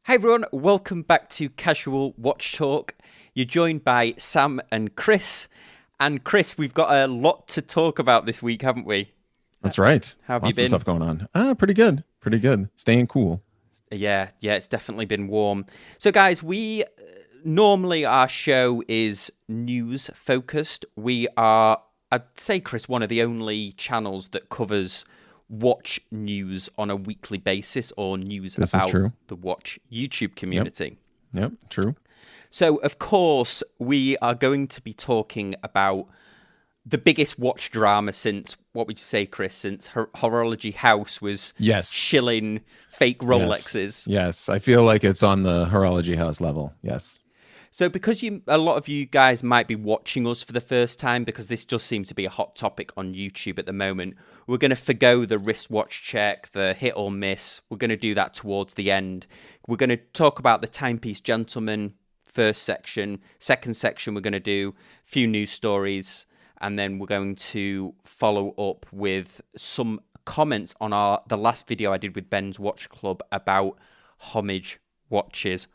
Hi everyone, welcome back to Casual Watch Talk. You're joined by Sam and Kris. And Kris, we've got a lot to talk about this week, haven't we? That's right. How have Lots you of been? stuff going on. Pretty good. Pretty good. Staying cool. Yeah, it's definitely been warm. So guys, we normally our show is news focused. We are, I'd say, Kris, one of the only channels that covers watch news on a weekly basis or news This is about true. the watch YouTube Yep. community. Yep. True. So, of course, we are going to be talking about the biggest watch drama since, what would you say, Kris, since Horology House was Yes. shilling fake Yes. Rolexes. Yes. I feel like it's on the Horology House level. Yes. So because a lot of you guys might be watching us for the first time, because this does seem to be a hot topic on YouTube at the moment, we're going to forgo the wristwatch check, the hit or miss. We're going to do that towards the end. We're going to talk about the Timepiece Gentlemen first section. Second section, we're going to do a few news stories, and then we're going to follow up with some comments on the last video I did with Ben's Watch Club about Homage watches.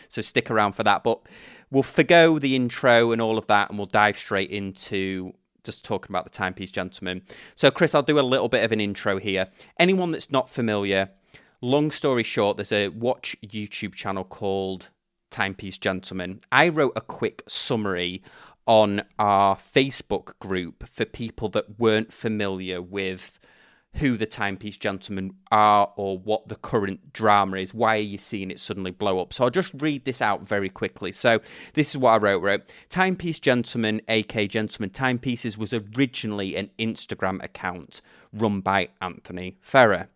So stick around for that. But we'll forgo the intro and all of that, and we'll dive straight into just talking about the Timepiece Gentlemen. So, Kris, I'll do a little bit of an intro here. Anyone that's not familiar, long story short, there's a watch YouTube channel called Timepiece Gentlemen. I wrote a quick summary on our Facebook group for people that weren't familiar with who the Timepiece Gentlemen are or what the current drama is. Why are you seeing it suddenly blow up? So I'll just read this out very quickly. So this is what I wrote. Timepiece Gentlemen, aka Gentlemen Timepieces, was originally an Instagram account run by Anthony Ferrer.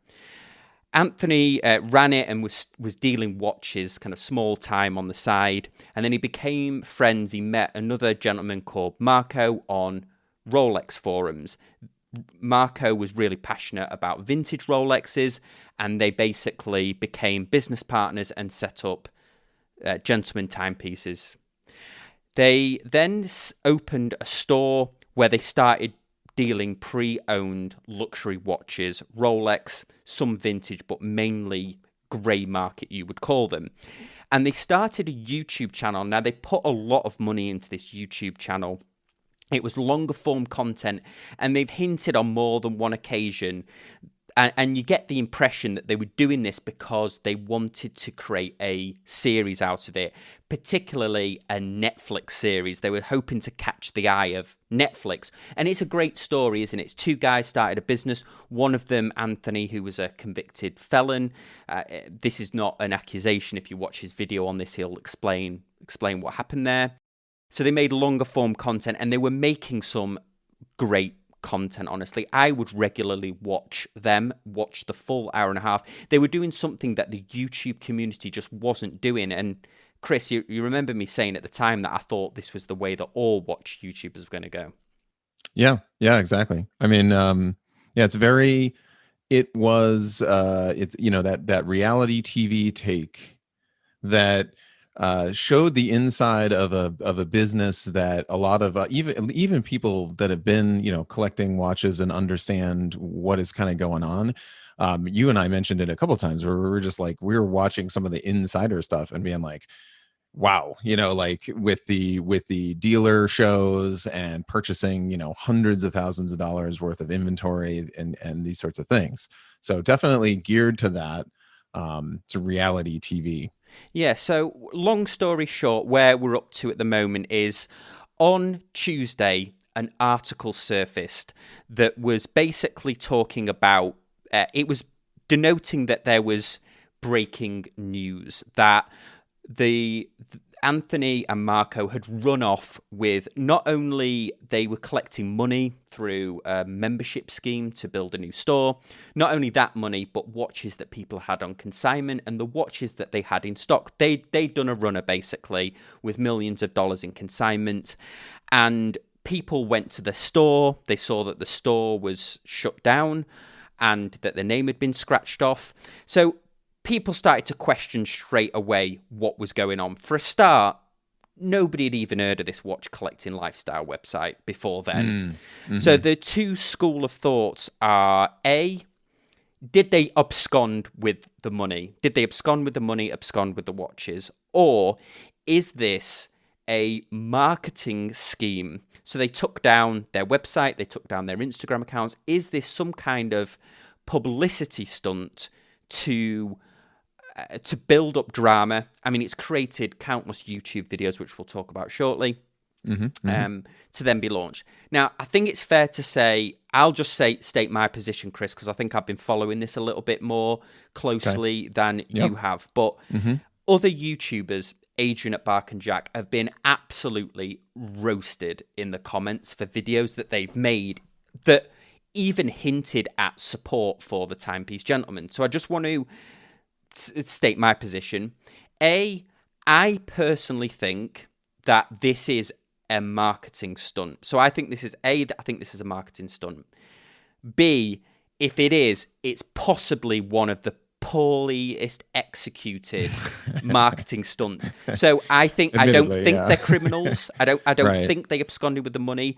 Anthony ran it and was dealing watches, kind of small time on the side. And then he became friends. He met another gentleman called Marco on Rolex forums. Marco was really passionate about vintage Rolexes, and they basically became business partners and set up Gentlemen Timepieces. They then opened a store where they started dealing pre-owned luxury watches, Rolex, some vintage, but mainly grey market, you would call them. And they started a YouTube channel. Now, they put a lot of money into this YouTube channel. It was longer form content, and they've hinted on more than one occasion, and you get the impression that they were doing this because they wanted to create a series out of it, particularly a Netflix series. They were hoping to catch the eye of Netflix, and it's a great story, isn't it? It's two guys started a business, one of them, Anthony, who was a convicted felon. This is not an accusation. If you watch his video on this, he'll explain what happened there. So they made longer form content, and they were making some great content, honestly. I would regularly watch the full hour and a half. They were doing something that the YouTube community just wasn't doing. And Kris, you remember me saying at the time that I thought this was the way that all watch YouTubers were going to go. Yeah. Yeah, exactly. I mean, yeah, it's that reality TV take that showed the inside of a business that a lot of even people that have been collecting watches and understand what is kind of going on. You and I mentioned it a couple of times where we were just like, we were watching some of the insider stuff and being like, wow, like with the dealer shows and purchasing hundreds of thousands of dollars worth of inventory and these sorts of things. So definitely geared to that, to reality TV. Yeah, so long story short, where we're up to at the moment is on Tuesday, an article surfaced that was basically talking about, it was denoting that there was breaking news, that Anthony and Marco had run off with, not only they were collecting money through a membership scheme to build a new store, not only that money, but watches that people had on consignment and the watches that they had in stock. They'd done a runner basically with millions of dollars in consignment, and people went to the store. They saw that the store was shut down and that the name had been scratched off. So people started to question straight away what was going on. For a start, nobody had even heard of this watch collecting lifestyle website before then. Mm-hmm. So the two school of thoughts are, A, did they abscond with the money? Did they abscond with the money, abscond with the watches? Or is this a marketing scheme? So they took down their website, they took down their Instagram accounts. Is this some kind of publicity stunt to build up drama? I mean, it's created countless YouTube videos, which we'll talk about shortly, to then be launched. Now, I think it's fair to say, I'll just state my position, Chris, because I think I've been following this a little bit more closely than you have. But other YouTubers, Adrian at Bark and Jack, have been absolutely roasted in the comments for videos that they've made that even hinted at support for the Timepiece Gentlemen. So I just want to state my position. I personally think that this is a marketing stunt. So I think this is I think this is a marketing stunt. B, if it is, it's possibly one of the poorlyest executed marketing stunts. So I don't think they're criminals. I don't think they absconded with the money.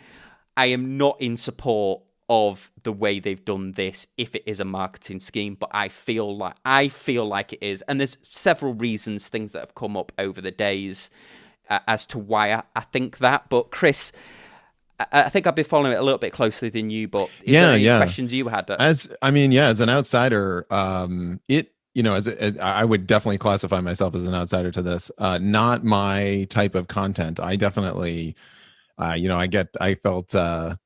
I am not in support of the way they've done this if it is a marketing scheme, but I feel like it is. And there's several reasons, things that have come up over the days as to why I think that. But Chris, I think I've been following it a little bit closely than you, but is there any questions you had? As an outsider, I would definitely classify myself as an outsider to this. Not my type of content. I definitely, I felt, a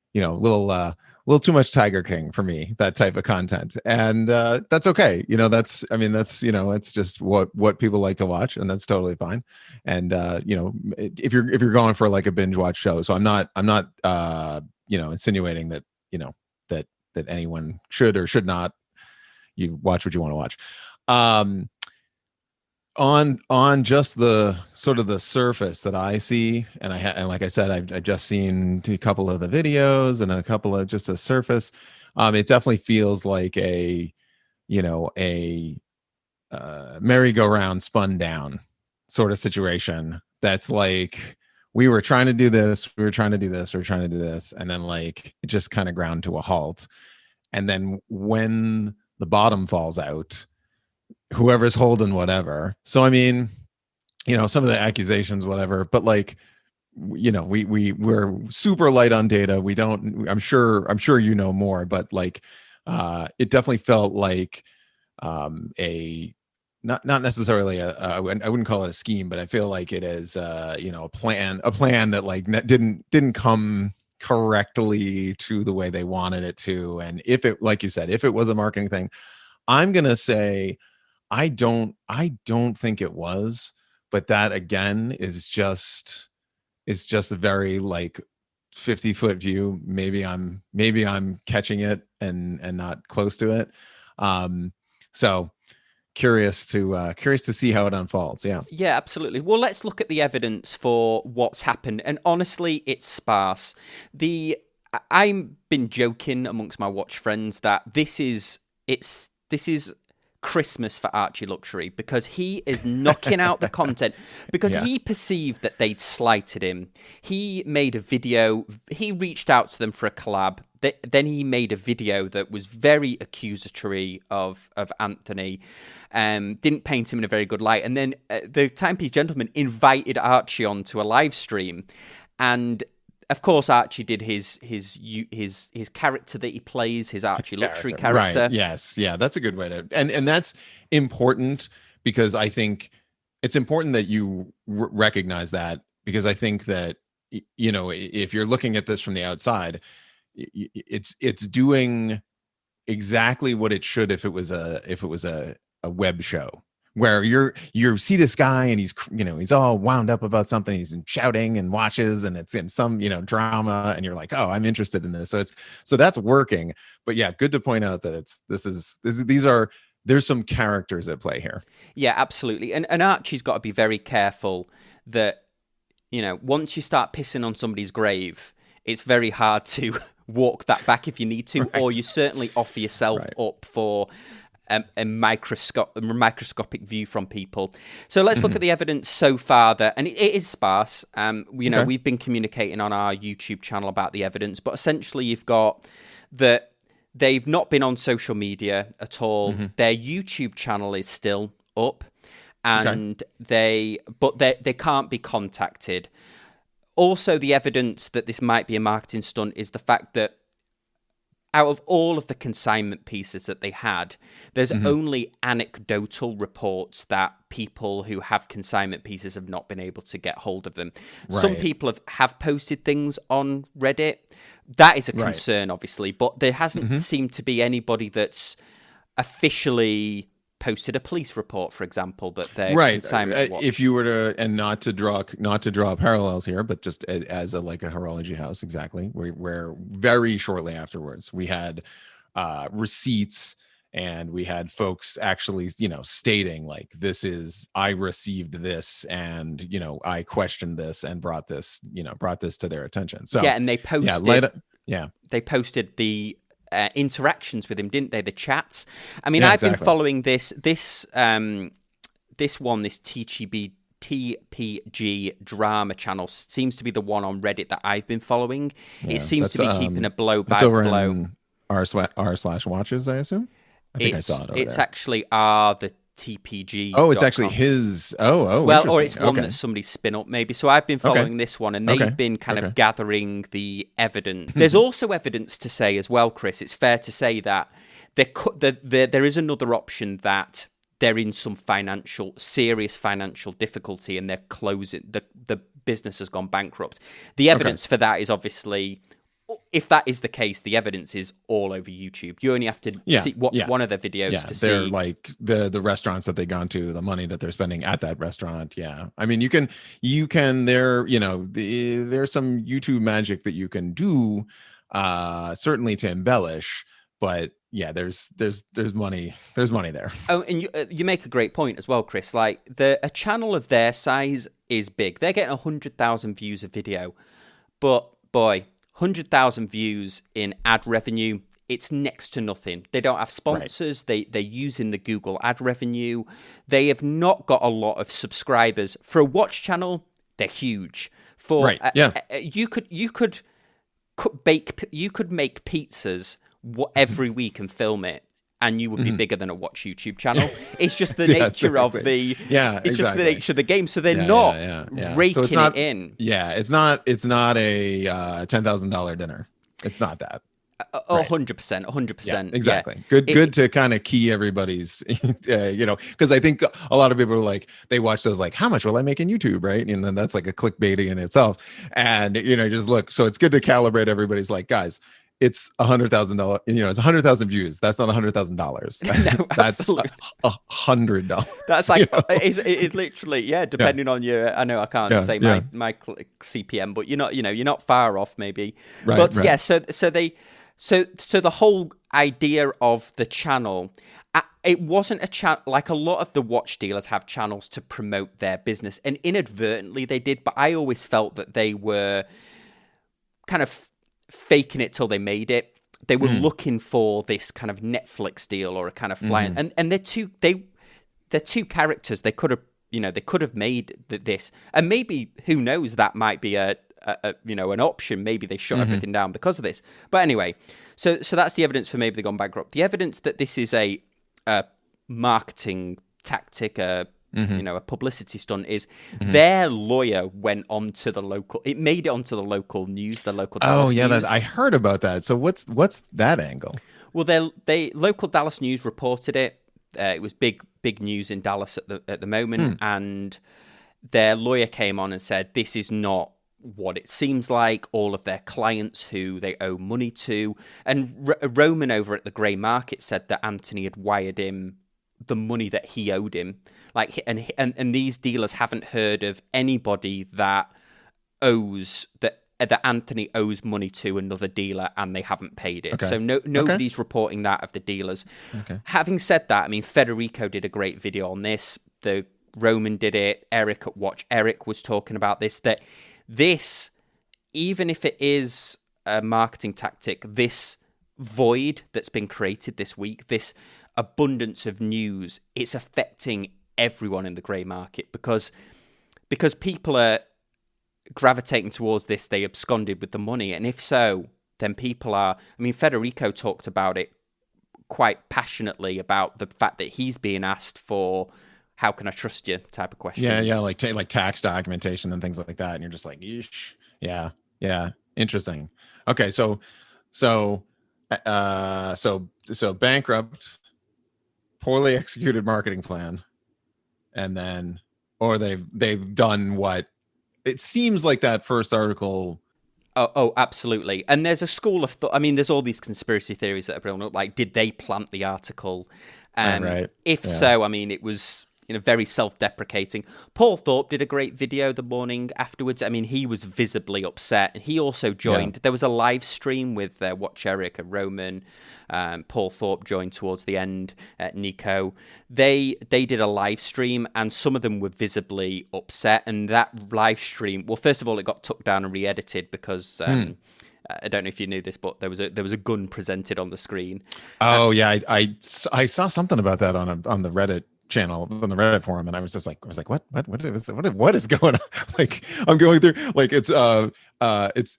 little too much Tiger King for me, that type of content. And that's okay. It's just what people like to watch, and that's totally fine. And if you're going for like a binge watch show, so I'm not insinuating that, that anyone should or should not, you watch what you want to watch. On just the sort of the surface that I see, and like I said, I've just seen a couple of the videos and a couple of just the surface. It definitely feels like a merry-go-round spun down sort of situation. That's like, we were trying to do this, we were trying to do this, we were trying to do this, and then like it just kind of ground to a halt. And then when the bottom falls out, whoever's holding whatever. So I mean, some of the accusations, whatever, but like, we're super light on data. We don't. I'm sure more, but like, it definitely felt like not necessarily I wouldn't call it a scheme, but I feel like it is a plan that like didn't come correctly to the way they wanted it to. And if it, like you said, if it was a marketing thing, I'm gonna say I don't think it was, but that again is just a very like 50-foot view. Maybe I'm catching it and not close to it. So curious to see how it unfolds. Yeah, absolutely. Well, let's look at the evidence for what's happened, and honestly, it's sparse. I've been joking amongst my watch friends that this is Christmas for Archie Luxury, because he is knocking out the content, because he perceived that they'd slighted him. He made a video, he reached out to them for a collab, then he made a video that was very accusatory of Anthony, didn't paint him in a very good light, and then the Timepiece Gentlemen invited Archie on to a live stream, and of course, Archie did his character that he plays, his Archie Luxury character. Right. Yes. Yeah. That's a good way to, and that's important, because I think it's important that you recognize that, because I think that, if you're looking at this from the outside, it's doing exactly what it should if it was a web show, where you see this guy and he's all wound up about something, he's shouting and watches, and it's in some drama, and you're like, oh, I'm interested in this. So that's working. But yeah, good to point out that there's some characters at play here. Yeah, absolutely. And Archie's got to be very careful that once you start pissing on somebody's grave, it's very hard to walk that back if you need to, right. Or you certainly offer yourself up for a microscopic view from people. So let's look at the evidence so far, and it is sparse. We've been communicating on our YouTube channel about the evidence, but essentially you've got that they've not been on social media at all. Their YouTube channel is still up, and they can't be contacted. Also, the evidence that this might be a marketing stunt is the fact that out of all of the consignment pieces that they had, there's only anecdotal reports that people who have consignment pieces have not been able to get hold of them. Right. Some people have posted things on Reddit. That is a concern, obviously, but there hasn't seemed to be anybody that's officially posted a police report, for example, that they're consignment watch. If you were to, and not to draw parallels here, but just as a horology house, exactly, where very shortly afterwards we had receipts, and we had folks actually, stating like, I received this, and I questioned this and brought this to their attention. So and they posted they posted the interactions with him, didn't they? The chats. I mean, I've been following this TPG drama channel seems to be the one on Reddit that I've been following. It seems to be keeping a blow by blow. r/watches, I assume. I think I saw it. It's there. Actually the TPG. Oh, it's actually his. Well, or it's one that somebody spin up maybe. So I've been following this one, and they've been kind of gathering the evidence. There's also evidence to say as well, Chris. It's fair to say that there is another option, that they're in some serious financial difficulty, and they're closing. The business has gone bankrupt. The evidence for that is obviously, if that is the case, the evidence is all over YouTube. You only have to watch one of the videos to see. They're like the restaurants that they've gone to, the money that they're spending at that restaurant. Yeah. I mean, there's some YouTube magic that you can do, certainly to embellish, but there's money there. Oh, and you make a great point as well, Chris. Like, a channel of their size is big. They're getting 100,000 views a video, but boy, 100,000 views in ad revenue, it's next to nothing. They don't have sponsors. They're using the Google ad revenue. They have not got a lot of subscribers. For a watch channel, they're huge. You could make pizzas every week and film it, and you would be bigger than a watch YouTube channel. It's just the nature of the just the nature of the game. So they're not raking it in. Yeah, it's not a $10,000 dinner. It's not that. 100%. Yeah, exactly. Good to kind of key everybody's, because I think a lot of people are like, they watch those like, how much will I make in YouTube, right? And then that's like a clickbait in itself. And just look. So it's good to calibrate everybody's like, guys, it's $100,000. It's 100,000 views. That's not $100,000. No, that's $100. That's like it's literally depending on your. I know I can't say my CPM, but you're not far off maybe. But so the whole idea of the channel. It wasn't a channel like a lot of the watch dealers have channels to promote their business, and inadvertently they did. But I always felt that they were kind of faking it till they made it. They were looking for this kind of Netflix deal or a kind of flying, and they're two characters. They could have made this, and maybe who knows, that might be an option. Maybe they shut everything down because of this. But anyway, so that's the evidence for maybe they've gone bankrupt. The evidence that this is a marketing tactic, a publicity stunt, is their lawyer went onto the local. It made it onto the local news, the local Dallas news. I heard about that. So what's that angle? Well, they local Dallas news reported it. It was big news in Dallas at the moment, and their lawyer came on and said this is not what it seems like. All of their clients who they owe money to, and Roman over at the Grey Market said that Anthony had wired him the money that he owed him, and these dealers haven't heard of anybody that Anthony owes money to another dealer and they haven't paid it. So nobody's reporting that of the dealers. Having said that, I mean, Federico did a great video on this. The Roman did it. Eric at Watch Eric was talking about this. That this, even if it is a marketing tactic, this void that's been created this week, this abundance of news, it's affecting everyone in the grey market because people are gravitating towards this. They absconded with the money, and if so, then people are. I mean, Federico talked about it quite passionately about the fact that he's being asked for "How can I trust you?" type of questions. Yeah, like tax documentation and things like that, and you're just like, yeesh. Yeah, interesting. Okay, so bankrupt, poorly executed marketing plan, and then, or they've done what it seems like that first article. Oh, absolutely. And there's a school of thought. I mean, there's all these conspiracy theories that are blown up. Like, did they plant the article? Right. If so, I mean, it was very self-deprecating. Paul Thorpe did a great video the morning afterwards. I mean, he was visibly upset, and he also joined. Yeah. There was a live stream with Watch Eric and Roman. Paul Thorpe joined towards the end. Nico, they did a live stream, and some of them were visibly upset. And that live stream, well, first of all, it got took down and re-edited because. I don't know if you knew this, but there was a gun presented on the screen. Oh yeah, I saw something about that on the Reddit channel, on the Reddit forum, and I was like, what is going on? Like, I'm going through, like, it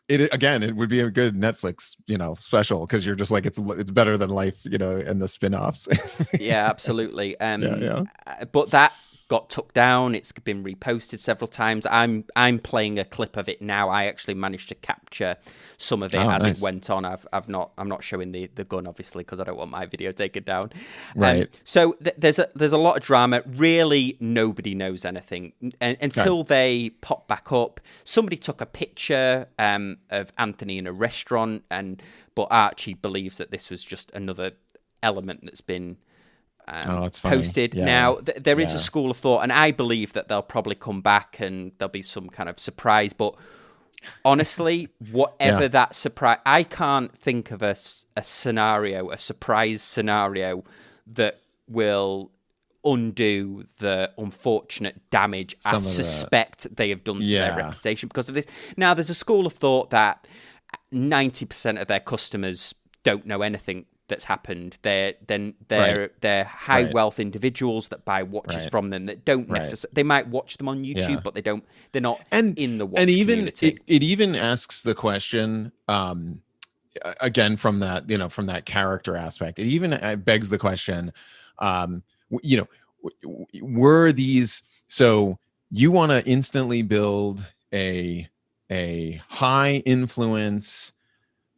again, it would be a good Netflix special, because you're just like, it's better than life, and the spin-offs. Yeah, absolutely. But that got took down. It's been reposted several times. I'm playing a clip of it now. I actually managed to capture some of it as nice. It went on. I'm not showing the gun, obviously, because I don't want my video taken down. Right. So there's a lot of drama. Really, nobody knows anything until they pop back up. Somebody took a picture of Anthony in a restaurant, but Archie believes that this was just another element that's been posted. Yeah. Now, there is a school of thought, and I believe that they'll probably come back and there'll be some kind of surprise. But honestly, whatever that surprise, I can't think of a surprise scenario that will undo the unfortunate damage I suspect they have done to their reputation because of this. Now, there's a school of thought that 90% of their customers don't know anything that's happened. They're high wealth individuals that buy watches from them that don't necessarily. They might watch them on YouTube, but they're not in the watch community. It even asks the question again from that character aspect. It even begs the question, were these, so you want to instantly build a high influence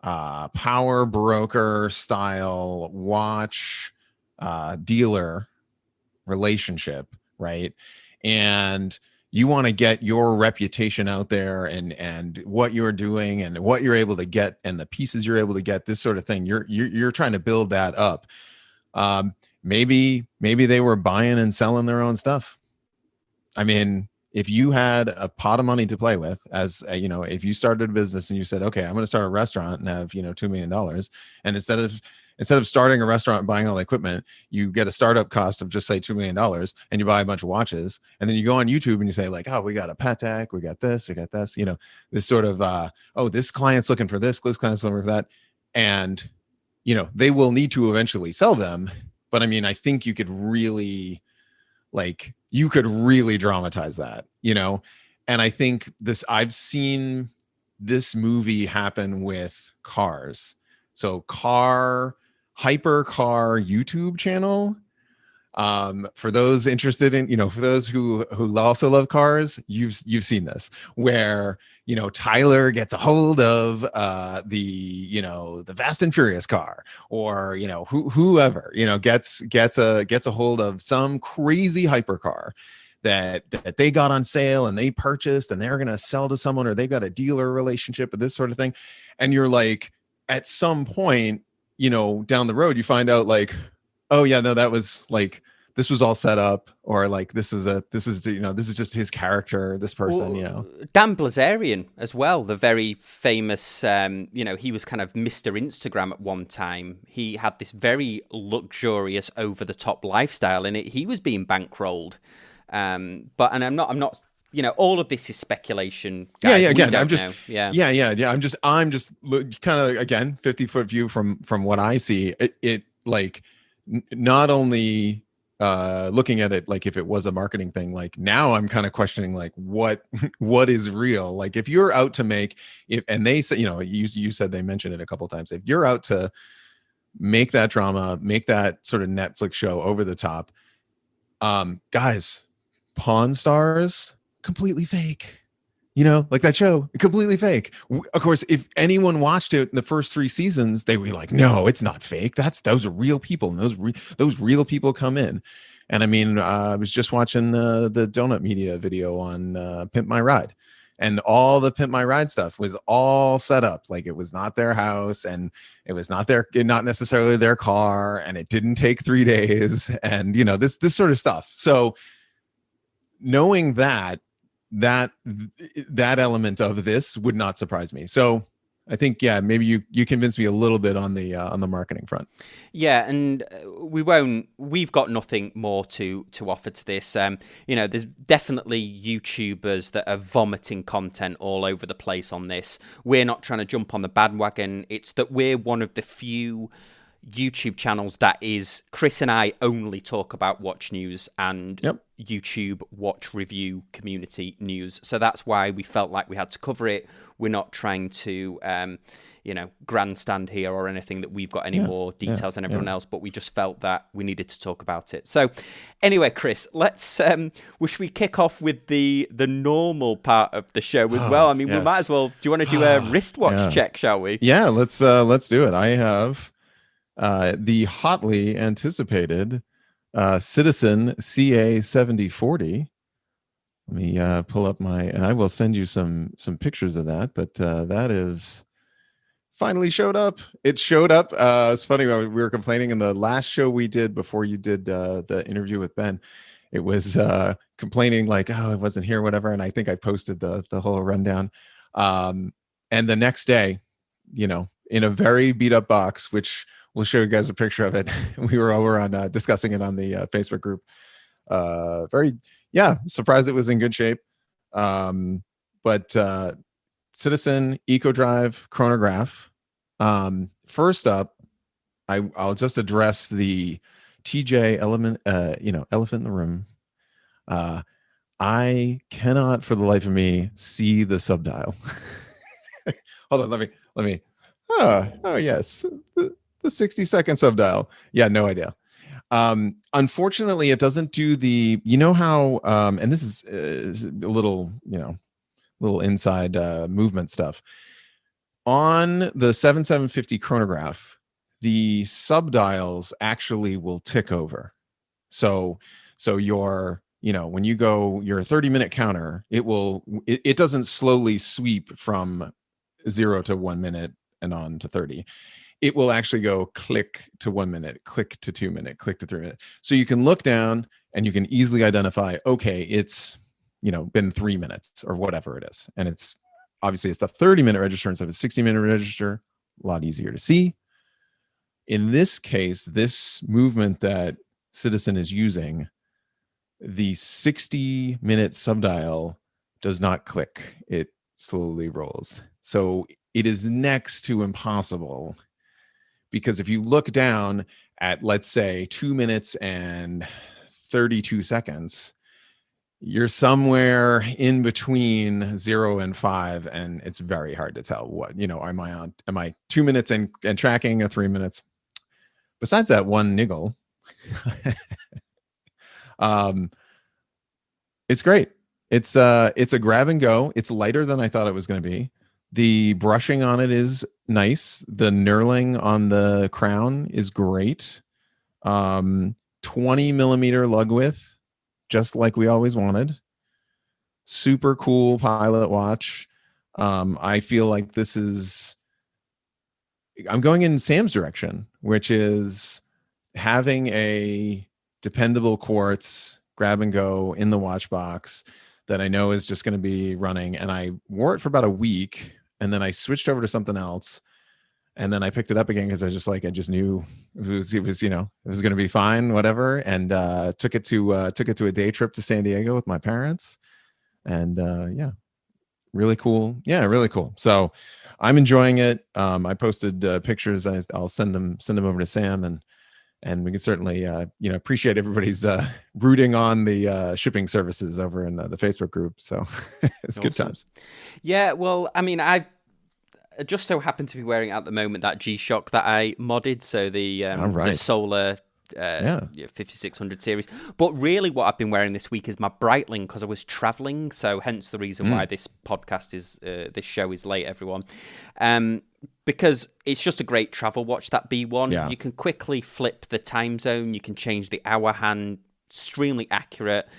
power broker style watch dealer relationship, right? And you want to get your reputation out there and what you're doing and what you're able to get and the pieces you're able to get, this sort of thing. You're trying to build that up. Maybe they were buying and selling their own stuff. I mean, if you had a pot of money to play with, as if you started a business and you said, okay, I'm going to start a restaurant and have $2 million, and instead of starting a restaurant and buying all the equipment, you get a startup cost of just say $2 million, and you buy a bunch of watches, and then you go on YouTube and you say like, oh, we got a Patek, we got this, this sort of this client's looking for this client's looking for that, and they will need to eventually sell them. But I mean, I think you could really dramatize that, and I think I've seen this movie happen with cars. So hypercar YouTube channel. For those interested in, for those who also love cars, you've seen this, where Tyler gets a hold of the Fast and Furious car, or whoever gets a hold of some crazy hypercar that they got on sale and they purchased and they're going to sell to someone, or they've got a dealer relationship with this sort of thing. And you're like, at some point, down the road, you find out like, oh yeah, no, that was like, this was all set up, or like this is just his character, this person. Dan Blazarian as well, the very famous, he was kind of Mr. Instagram at one time. He had this very luxurious, over the top lifestyle in it. He was being bankrolled, I'm not. All of this is speculation. Guys. Again, I'm just kind of, again, 50-foot view from what I see. It like not only looking at it like if it was a marketing thing. Like now I'm kind of questioning like what is real. Like if you're out to make it, and they said, you said they mentioned it a couple of times, if you're out to make that drama, make that sort of Netflix show over the top, guys, Pawn Stars, completely fake. Like that show, completely fake. Of course, if anyone watched it in the first 3 seasons, they were like, "No, it's not fake. Those are real people, and those real people come in." And I mean, I was just watching the Donut Media video on Pimp My Ride, and all the Pimp My Ride stuff was all set up like it was not their house, and it was not necessarily their car, and it didn't take 3 days, and this sort of stuff. So knowing that element of this would not surprise me. So I think, yeah, maybe you convinced me a little bit on the marketing front. Yeah, and we've got nothing more to offer to this. There's definitely YouTubers that are vomiting content all over the place on this. We're not trying to jump on the bandwagon. It's that we're one of the few YouTube channels that is Kris and I only talk about watch news and YouTube watch review community news. So that's why we felt like we had to cover it. We're not trying to grandstand here or anything that we've got any more details than everyone else, but we just felt that we needed to talk about it. So anyway, Kris, let's should we kick off with the normal part of the show as well? I mean, we might as well. Do you want to do a wristwatch check, shall we? Yeah, let's do it. I have the hotly anticipated Citizen CA7040. Let me pull up and I will send you some pictures of that. But that is finally showed up. It showed up. It's funny, we were complaining in the last show we did before you did the interview with Ben. It was complaining like, oh, it wasn't here, whatever. And I think I posted the whole rundown. And the next day, in a very beat up box, which we'll show you guys a picture of it. We were over on discussing it on the Facebook group. Surprised it was in good shape. But Citizen Eco Drive chronograph. First up, I'll just address the TJ elephant in the room. I cannot for the life of me see the subdial. Hold on, let me. Oh yes. The 60-second subdial. Yeah, no idea. Unfortunately, it doesn't do the, how, and this is a little inside movement stuff. On the 7750 chronograph, the subdials actually will tick over. So your, when you go your 30-minute counter, it doesn't slowly sweep from 0 to 1 minute and on to 30. It will actually go click to 1 minute, click to 2 minute, click to 3 minutes. So you can look down and you can easily identify, okay, it's, been 3 minutes or whatever it is. And it's obviously it's the 30-minute register instead of a 60-minute register, a lot easier to see. In this case, this movement that Citizen is using, the 60-minute subdial does not click. It slowly rolls. So it is next to impossible. Because if you look down at, let's say, 2 minutes and 32 seconds, you're somewhere in between 0 and 5, and it's very hard to tell what, am I 2 minutes and tracking, or 3 minutes? Besides that one niggle, it's great. It's a grab and go. It's lighter than I thought it was going to be. The brushing on it is nice. The knurling on the crown is great. 20 millimeter lug width, just like we always wanted. Super cool pilot watch. I feel like I'm going in Sam's direction, which is having a dependable quartz grab and go in the watch box that I know is just going to be running. And I wore it for about a week, and then I switched over to something else, and then I picked it up again because I just knew it was going to be fine, whatever. And took it to a day trip to San Diego with my parents, and really cool. Yeah, really cool. So I'm enjoying it. I posted pictures. I'll send them over to Sam, and And we can certainly, appreciate everybody's rooting on the shipping services over in the Facebook group. So it's Awesome. Good times. Yeah, well, I mean, I just so happen to be wearing at the moment that G-Shock that I modded, so the solar 5600 series. But really what I've been wearing this week is my Breitling, because I was traveling, so hence the reason why this podcast is this show is late, everyone. Because it's just a great travel watch, that B1. Yeah. You can quickly flip the time zone, you can change the hour hand, extremely accurate.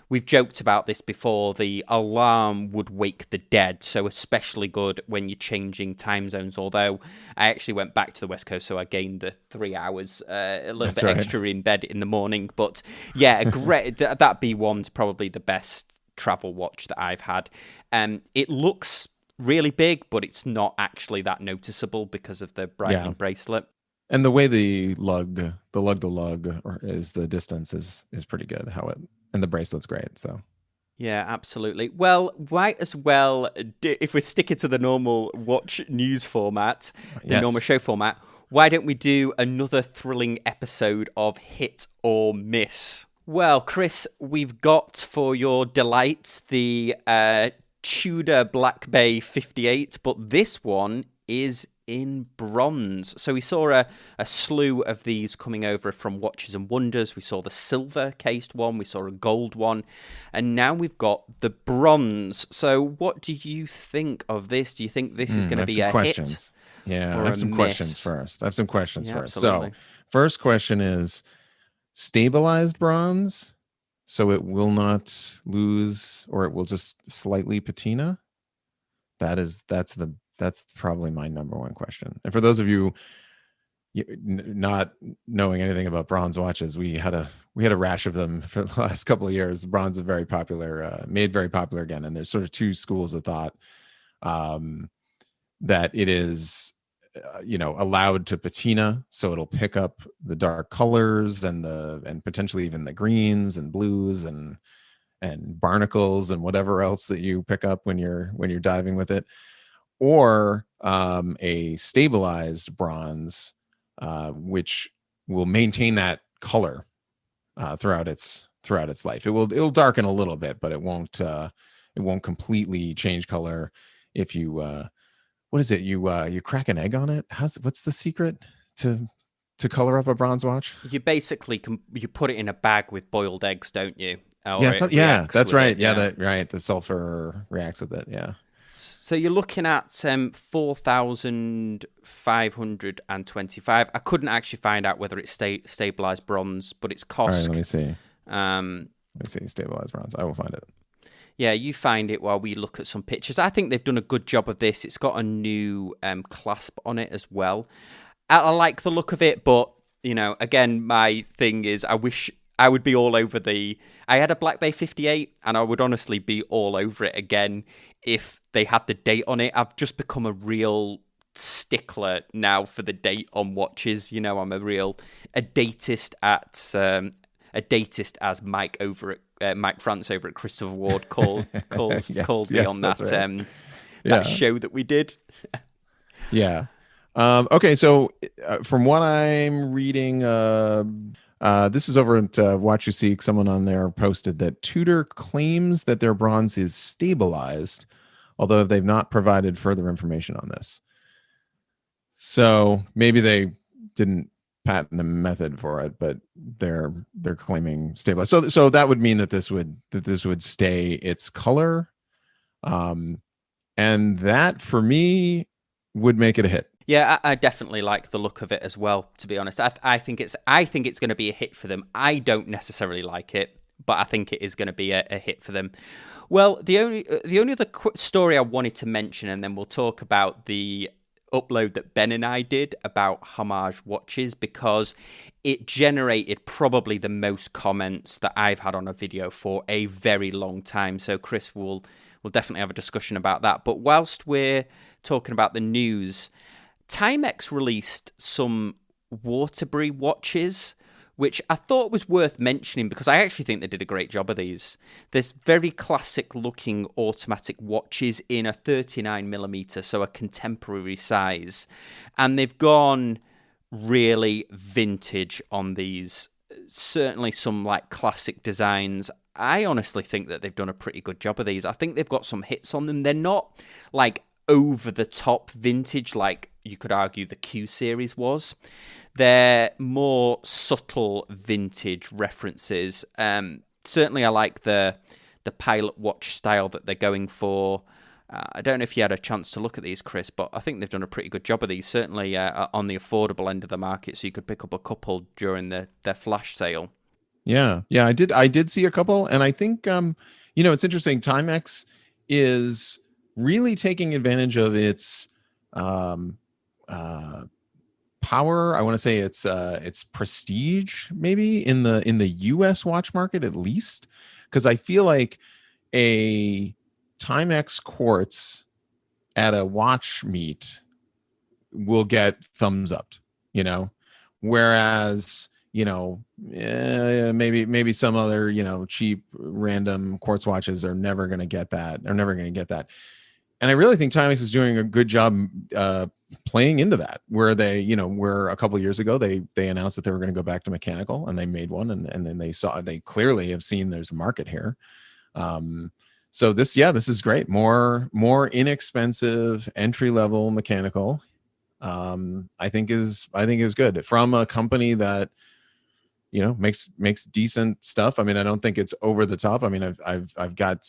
We've joked about this before. The alarm would wake the dead, so especially good when you're changing time zones. Although I actually went back to the West Coast, so I gained the 3 hours, a little bit extra in bed in the morning. But yeah, great. That B1's probably the best travel watch that I've had. It looks really big, but it's not actually that noticeable because of the Breitling bracelet. And the way the lug to lug is the distance is pretty good. And the bracelet's great. So yeah, absolutely. Well, might as well, if we're sticking to the normal watch news format, the normal show format, why don't we do another thrilling episode of Hit or Miss? Well, Kris, we've got for your delight the Tudor BB58, but this one is in bronze. So we saw a slew of these coming over from Watches and Wonders. We saw the silver cased one, we saw a gold one, and now we've got the bronze. So what do you think of this? Do you think this is going to be a hit? Yeah, I have some questions first. Absolutely. So first question is stabilized bronze, so it will not lose, or it will just slightly patina. That's probably my number one question. And for those of you not knowing anything about bronze watches, we had a rash of them for the last couple of years. Bronze is very popular, made very popular again. And there's sort of two schools of thought, that it is, allowed to patina, so it'll pick up the dark colors and potentially even the greens and blues and barnacles and whatever else that you pick up when you're diving with it. Or a stabilized bronze, which will maintain that color throughout its life. It'll darken a little bit, but it won't completely change color. If you what is it? You crack an egg on it? What's the secret to color up a bronze watch? You basically you put it in a bag with boiled eggs, don't you? That's right. The sulfur reacts with it. Yeah. So you're looking at 4,525. I couldn't actually find out whether it's stabilized bronze, but it's cost. All right, let me see. Stabilized bronze. I will find it. Yeah, you find it while we look at some pictures. I think they've done a good job of this. It's got a new clasp on it as well. I like the look of it, but again, my thing is, I wish I would be all over I had a Black Bay 58, and I would honestly be all over it again if they had the date on it. I've just become a real stickler now for the date on watches. I'm a datist as Mike France over at Christopher Ward called me on that right. That show that we did. Yeah. Okay, so from what I'm reading, this is over at Watch You Seek. Someone on there posted that Tudor claims that their bronze is stabilized, although they've not provided further information on this. So maybe they didn't patent a method for it, but they're claiming stabilized. So that would mean that this would stay its color, and that for me would make it a hit. Yeah, I definitely like the look of it as well, to be honest. I think it's going to be a hit for them. I don't necessarily like it, but I think it is going to be a hit for them. Well, the only other story I wanted to mention, and then we'll talk about the upload that Ben and I did about Homage watches, because it generated probably the most comments that I've had on a video for a very long time. So Kris will definitely have a discussion about that. But whilst we're talking about the news, Timex released some Waterbury watches, which I thought was worth mentioning because I actually think they did a great job of these. There's very classic looking automatic watches in a 39mm, so a contemporary size. And they've gone really vintage on these. Certainly some like classic designs. I honestly think that they've done a pretty good job of these. I think they've got some hits on them. They're not like over the top vintage like you could argue the Q series was. They're more subtle vintage references. Certainly I like the pilot watch style that they're going for. I don't know if you had a chance to look at these, Kris, but I think they've done a pretty good job of these, certainly on the affordable end of the market, so you could pick up a couple during their flash sale. Yeah, I did see a couple, and I think it's interesting. Timex is really taking advantage of its power. I want to say it's prestige, maybe in the U.S. watch market at least, because I feel like a Timex quartz at a watch meet will get thumbs up, whereas maybe some other cheap random quartz watches are never going to get that. And I really think Timex is doing a good job playing into that, where where a couple of years ago they announced that they were going to go back to mechanical, and they made one, and then they clearly have seen there's a market here. So this is great. More inexpensive entry level mechanical. I think is good from a company that makes decent stuff. I mean, I don't think it's over the top. I mean, I've had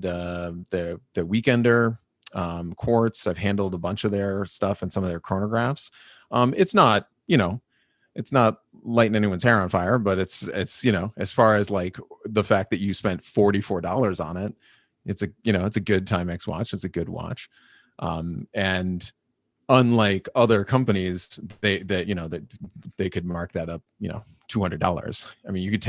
the Weekender quartz. I've handled a bunch of their stuff and some of their chronographs. It's not lighting anyone's hair on fire, but it's as far as like the fact that you spent $44 on it, it's a good Timex watch. It's a good watch. And unlike other companies, they could mark that up, $200. I mean,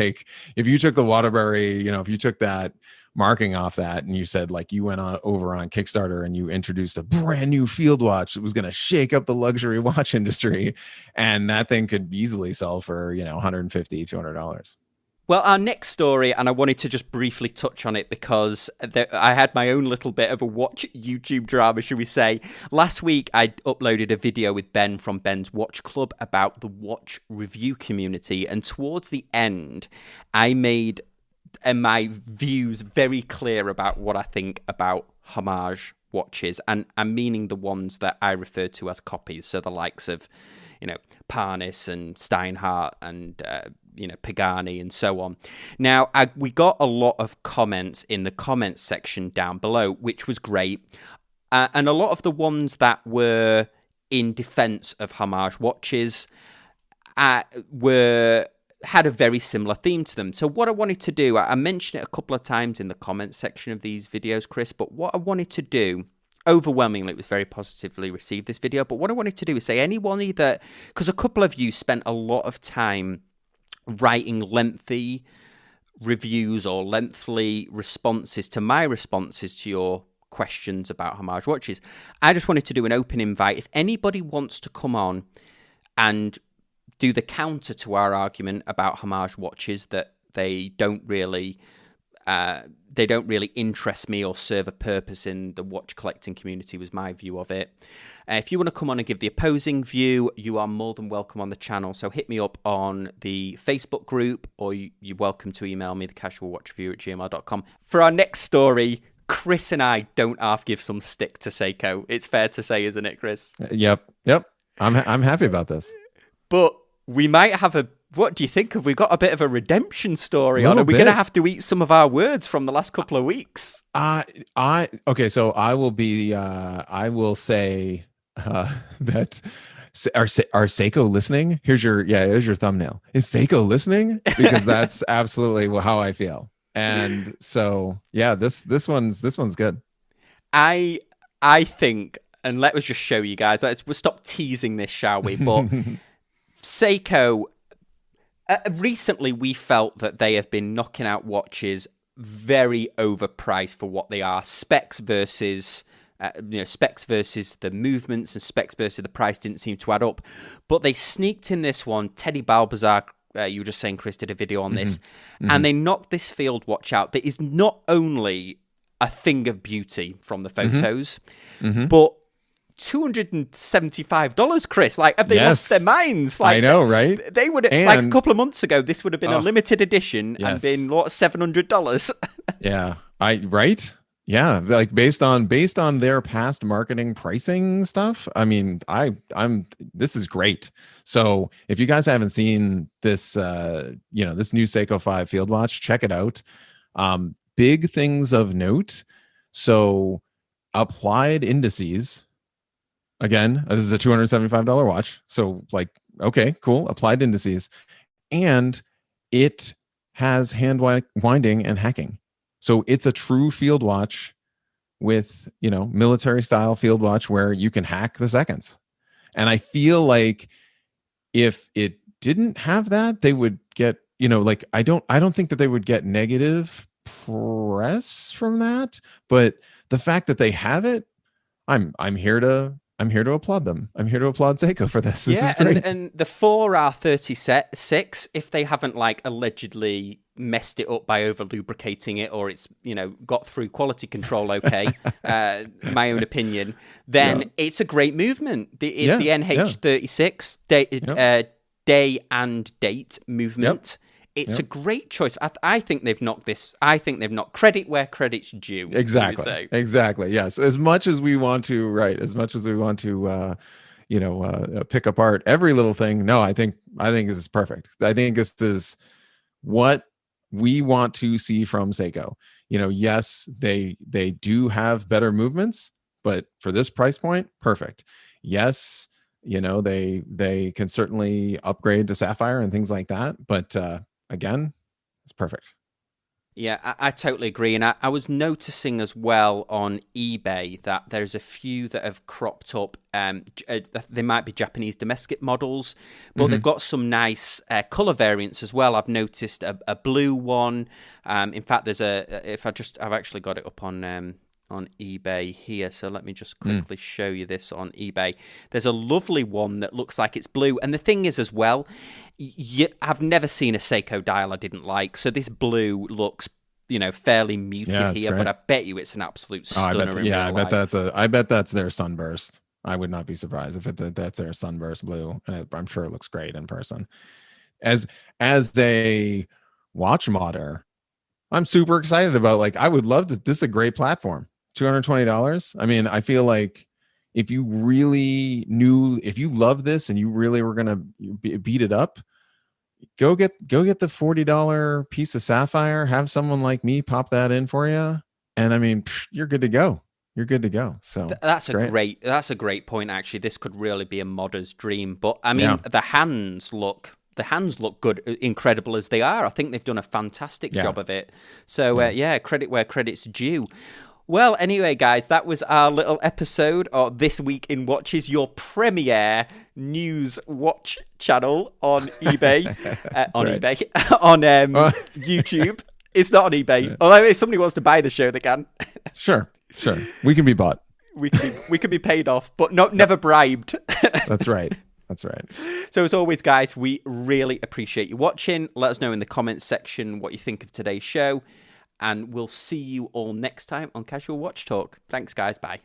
if you took the Waterbury, if you took that marking off that and you said like you went over on Kickstarter and you introduced a brand new field watch that was going to shake up the luxury watch industry, and that thing could easily sell for $150, $200. Well, our next story, and I wanted to just briefly touch on it because I had my own little bit of a watch YouTube drama, should we say. Last week, I uploaded a video with Ben from Ben's Watch Club about the watch review community, and towards the end, I made my views very clear about what I think about Homage watches, and I'm meaning the ones that I refer to as copies, so the likes of, Parnis and Steinhardt and Pagani and so on. Now, we got a lot of comments in the comments section down below, which was great, and a lot of the ones that were in defense of Homage watches had a very similar theme to them. So what I wanted to do, I mentioned it a couple of times in the comments section of these videos, Kris, but what I wanted to do, overwhelmingly, it was very positively received, this video, but what I wanted to do is say anyone that, because a couple of you spent a lot of time writing lengthy reviews or lengthy responses to my responses to your questions about Homage watches. I just wanted to do an open invite. If anybody wants to come on and do the counter to our argument about Homage watches, that they don't really interest me or serve a purpose in the watch collecting community, was my view of it. If you want to come on and give the opposing view, you are more than welcome on the channel. So hit me up on the Facebook group, or you're welcome to email me, thecasualwatchreview@gmail.com. For our next story, Kris and I don't half give some stick to Seiko. It's fair to say, isn't it, Kris? Yep. I'm happy about this. But we might have what do you think? Have we got a bit of a redemption story on? Are we going to have to eat some of our words from the last couple of weeks? Okay, so I will say that are Seiko listening? Here's your thumbnail. Is Seiko listening? Because that's absolutely how I feel. And so this one's good. I think, and let us just show you guys. We'll stop teasing this, shall we? But Seiko. Recently, we felt that they have been knocking out watches very overpriced for what they are. Specs versus the movements, and specs versus the price didn't seem to add up. But they sneaked in this one. Teddy Balbazar, you were just saying, Kris, did a video on this, and they knocked this field watch out. That is not only a thing of beauty from the photos, but $275, Chris. Like, have they lost their minds? Like, I know, right? They would have, like, a couple of months ago, this would have been a limited edition and been $700. Yeah, right. Yeah, like based on their past marketing pricing stuff. I mean, this is great. So if you guys haven't seen this, this new Seiko 5 Field Watch, check it out. Big things of note. So applied indices. Again, this is a $275 watch. So like, okay, cool. Applied indices, and it has hand winding and hacking. So it's a true field watch with, military style field watch where you can hack the seconds. And I feel like if it didn't have that, they would get, I don't think that they would get negative press from that. But the fact that they have it, I'm here to applaud them. I'm here to applaud Seiko for this. This is great. And the 4R36, if they haven't like allegedly messed it up by over lubricating it, or it's got through quality control okay, my own opinion, then it's a great movement. It's the NH36 day and date movement. It's a great choice. I think they've knocked this. I think they've knocked credit where credit's due. Exactly. Yes. As much as we want to, pick apart every little thing. No, I think this is perfect. I think this is what we want to see from Seiko. Yes, they do have better movements, but for this price point, perfect. Yes, they can certainly upgrade to Sapphire and things like that, but again, it's perfect. Yeah, I totally agree. And I was noticing as well on eBay that there's a few that have cropped up. They might be Japanese domestic models, but they've got some nice color variants as well. I've noticed a blue one. In fact, there's I've actually got it up on eBay here. So let me just quickly show you this on eBay. There's a lovely one that looks like it's blue. And the thing is as well, I've never seen a Seiko dial I didn't like. So this blue looks, fairly muted here, but I bet you it's an absolute stunner. I bet that's their sunburst. I would not be surprised if that's their sunburst blue. And I'm sure it looks great in person. As a watch modder, I'm super excited about, I would love to, this is a great platform. $220. I mean, I feel like if you love this and you really were going to beat it up, go get the $40 piece of Sapphire, have someone like me pop that in for you. And I mean, you're good to go. So that's a great point. Actually, this could really be a modder's dream, but I mean, the hands look good, incredible as they are. I think they've done a fantastic job of it. So credit where credit's due. Well, anyway, guys, that was our little episode of This Week in Watches, your premier news watch channel on eBay. On YouTube. It's not on eBay. Although if somebody wants to buy the show, they can. Sure. We can be bought. We can be paid off, but never bribed. That's right. So as always, guys, we really appreciate you watching. Let us know in the comments section what you think of today's show. And we'll see you all next time on Casual Watch Talk. Thanks, guys. Bye.